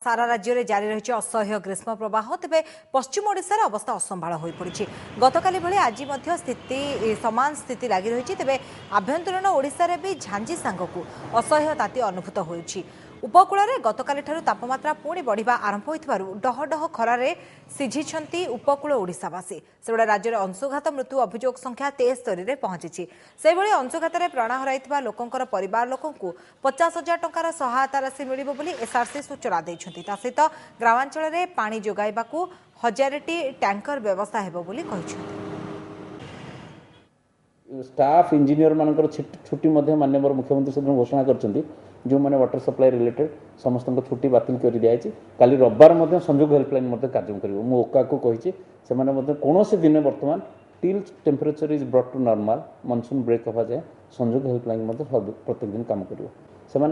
सारा राज्य में जारी रही असह्य ग्रीष्म प्रवाह तेज पश्चिम ओडिशार अवस्था असंभाଳ हो पड़ी गतकाली भली आज स्थिति समान स्थिति लगी रही तेज आभ्यंतरीण ओडिशार भी झांझी सांगक असह्य ताती अनुभूत हो उपकूल में गतकाली तापमात्रा पुणी बढ़िया आरंभ हो डहडह खरारे सिझी उपकूल ओडिशावासी से राज्य में अंशुघात मृत्यु अभियोग संख्या 73 में पहुंची से अंशुघात प्राण हर लोकंर परिवार लोकंकु 50,000 टंकार सहायता राशि मिलिबो बोली एसआरसी सूचना देइछन्ति ता सहित ग्रामांचल में पानी जोगाइबाकु 1000टी टैंकर व्यवस्था हेबो बोली कहिछन्ति। स्टाफ इंजीनियर मानकर छुट्टी माननीय मुख्यमंत्री से घोषणा करछन्ति जो मैंने वाटर सप्लाई रिलेटेड समस्त छुट्टी बातिल कर दिखाई काली रविवार संजोग हेल्पलाइन कार्य कर ओका को कही कौन से दिन बर्तमान till temperature is brought to normal monsoon break हवा जाए संजोग हेल्पलाइन प्रत्येक दिन काम कर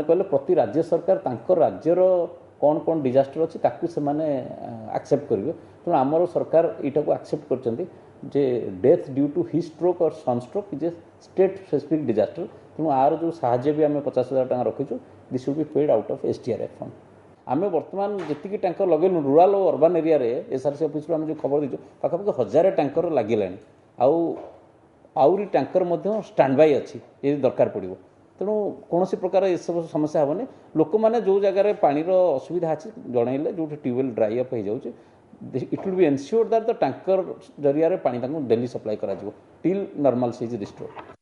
कहले प्रति राज्य सरकार राज्यर कौन कौन डिजास्टर अच्छी एक्सेप्ट करेंगे तेणु आमर सरकार यहाँ को एक्सेप्ट कर death due to heat stroke और sunstroke is a state specific disaster तेणु आर जो साहाଯ୍य भी आम 50,000 टका रखीचु this will be paid out of SDRF fund आम बर्तमान जी टैंकर लगेलु रूराल और अर्बान एरिया रे एसआरसी ऑफिस आम जो खबर दीचु पाखापाखि 1000 टैंकर लगे आउरी टैंकर स्टैंड बाय अच्छी ये दरकार पड़ो तेणु कौन प्रकार ये सब समस्या हेनी लोक मैंने जो जगार पानीर असुविधा अच्छी जनइले जो ट्यूबवेल ड्राई अप हो जाए it will be ensure that the tanker जरिया पानी डेली सप्लाई करा टिल नॉर्मल सीज रिस्टोर।